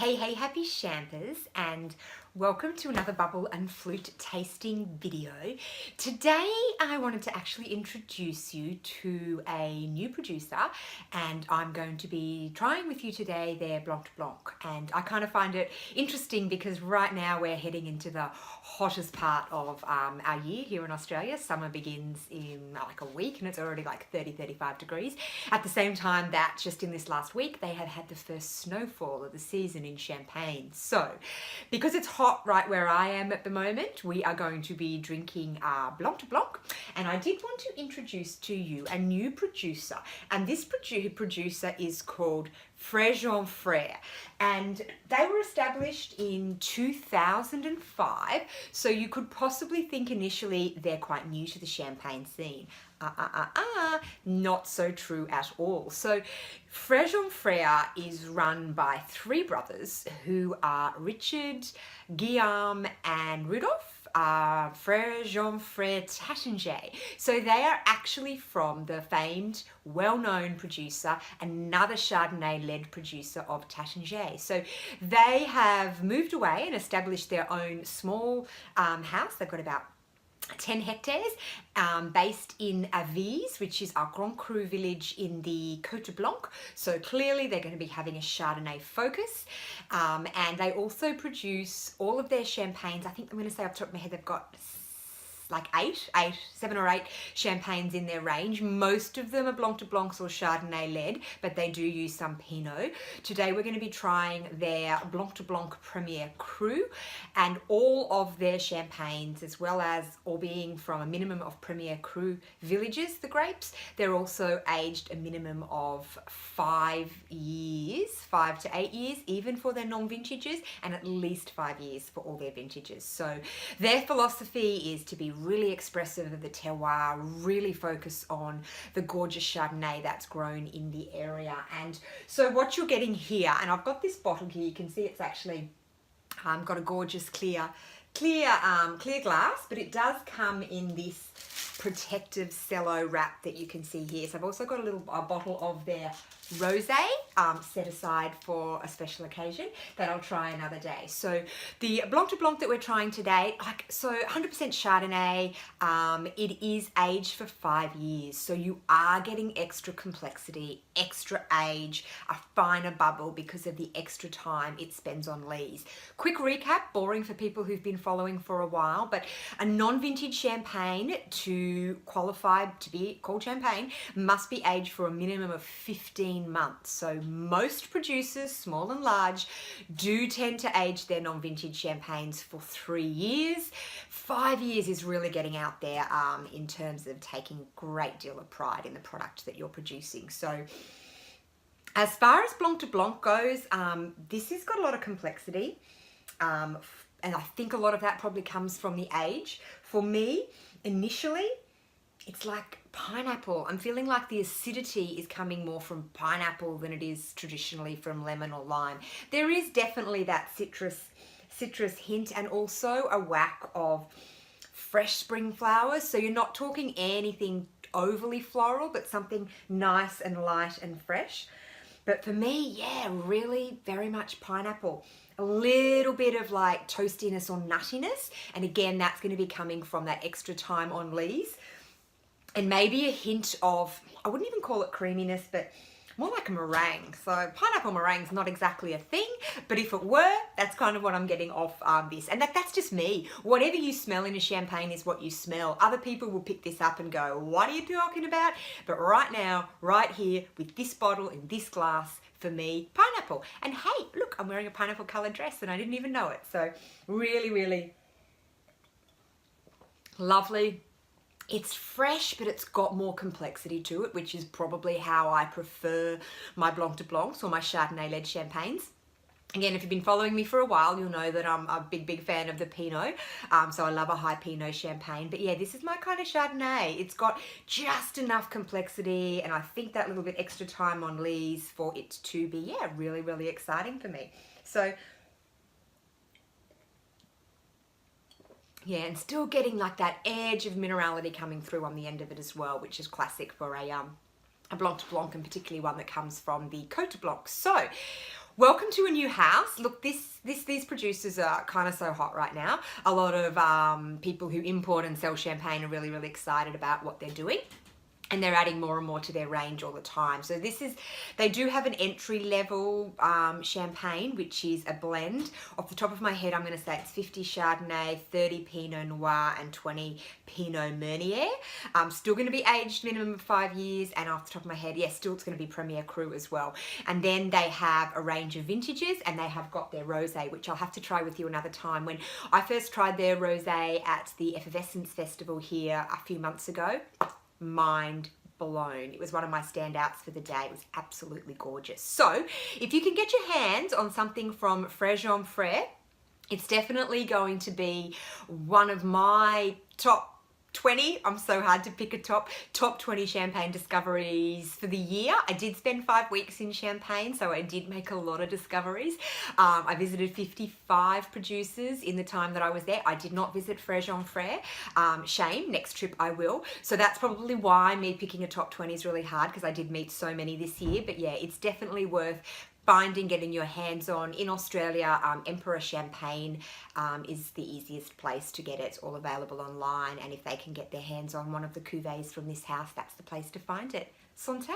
Hey, happy champers, and welcome to another bubble and flute tasting video. Today I wanted to actually introduce you to a new producer, and I'm going to be trying with you today their Blanc de Blanc. And I kind of find it interesting because right now we're heading into the hottest part of our year here in Australia. Summer begins in like a week and it's already like 35 degrees. At the same time that just in this last week they have had the first snowfall of the season in Champagne. So because it's hot right where I am at the moment, we are going to be drinking Blanc de Blanc, and I did want to introduce to you a new producer, and this producer is called Frerejean Frères, and they were established in 2005, so you could possibly think initially they're quite new to the Champagne scene. Not so true at all. So Frerejean Frères is run by three brothers who are Richard, Guillaume and Rudolph. Frerejean Frères Taittinger. So they are actually from the famed, well-known producer, another Chardonnay-led producer of Taittinger. So they have moved away and established their own small house. They've got about 10 hectares based in Avize, which is our Grand Cru village in the Côte Blanc. So clearly they're going to be having a Chardonnay focus, and they also produce all of their champagnes. I think I'm going to say off the top of my head they've got like seven or eight champagnes in their range. Most of them are Blanc de Blancs or Chardonnay led, but they do use some Pinot. Today we're going to be trying their Blanc de Blanc Premier Cru, and all of their champagnes, as well as all being from a minimum of Premier Cru villages, the grapes, they're also aged a minimum of 5 years, 5 to 8 years, even for their non-vintages, and at least 5 years for all their vintages. So their philosophy is to be really expressive of the terroir, really focus on the gorgeous Chardonnay that's grown in the area. And so what you're getting here, and I've got this bottle here, you can see it's actually got a gorgeous clear glass, but it does come in this protective cello wrap that you can see here. So I've also got a bottle of their rosé set aside for a special occasion that I'll try another day. So the Blanc de Blanc that we're trying today, 100% Chardonnay, it is aged for 5 years, so you are getting extra complexity, extra age, a finer bubble because of the extra time it spends on lees. Quick recap, boring for people who've been following for a while, but a non-vintage champagne to qualify to be called champagne must be aged for a minimum of 15 months. So most producers, small and large, do tend to age their non-vintage champagnes for 3 years. 5 years is really getting out there in terms of taking a great deal of pride in the product that you're producing. So as far as Blanc de Blanc goes, this has got a lot of complexity, and I think a lot of that probably comes from the age. For me, initially, it's like pineapple. I'm feeling like the acidity is coming more from pineapple than it is traditionally from lemon or lime. There is definitely that citrus hint, and also a whack of fresh spring flowers. So you're not talking anything overly floral, but something nice and light and fresh. But for me, yeah, really very much pineapple. A little bit of like toastiness or nuttiness, and again, that's going to be coming from that extra time on lees. And maybe a hint of, I wouldn't even call it creaminess, but more like a meringue. So pineapple meringue's not exactly a thing, but if it were, that's kind of what I'm getting off this. And that's just me. Whatever you smell in a champagne is what you smell. Other people will pick this up and go, what are you talking about? But right now, right here, with this bottle in this glass, for me, pineapple. And hey, look, I'm wearing a pineapple colored dress and I didn't even know it. So really, really lovely. It's fresh, but it's got more complexity to it, which is probably how I prefer my Blanc de Blancs or my Chardonnay-led champagnes. Again, if you've been following me for a while, you'll know that I'm a big fan of the Pinot. So I love a high Pinot champagne. But yeah, this is my kind of Chardonnay. It's got just enough complexity, and I think that little bit extra time on lees for it to be, yeah, really, really exciting for me. So yeah, and still getting like that edge of minerality coming through on the end of it as well, which is classic for a a Blanc de Blanc, and particularly one that comes from the Cote de Blanc. So, welcome to a new house. Look, these producers are kind of so hot right now. A lot of people who import and sell champagne are really, really excited about what they're doing. And they're adding more and more to their range all the time. So they do have an entry level champagne, which is a blend. Off the top of my head, I'm gonna say it's 50 Chardonnay, 30 Pinot Noir, and 20 Pinot Meunier. Still gonna be aged minimum of 5 years, and off the top of my head, yes, still it's gonna be Premier Cru as well. And then they have a range of vintages, and they have got their rosé, which I'll have to try with you another time. When I first tried their rosé at the Effervescence Festival here a few months ago, mind blown. It was one of my standouts for the day. It was absolutely gorgeous. So if you can get your hands on something from Frerejean Frères, it's definitely going to be one of my top 20. I'm so hard to pick a top 20 champagne discoveries for the year. I did spend 5 weeks in Champagne, so I did make a lot of discoveries. I visited 55 producers in the time that I was there. I did not visit Frerejean Frères. Shame, next trip I will. So that's probably why me picking a top 20 is really hard, because I did meet so many this year. But yeah, it's definitely worth getting your hands on. In Australia, Emperor Champagne is the easiest place to get it. It's all available online, and if they can get their hands on one of the cuvées from this house, that's the place to find it. Santé!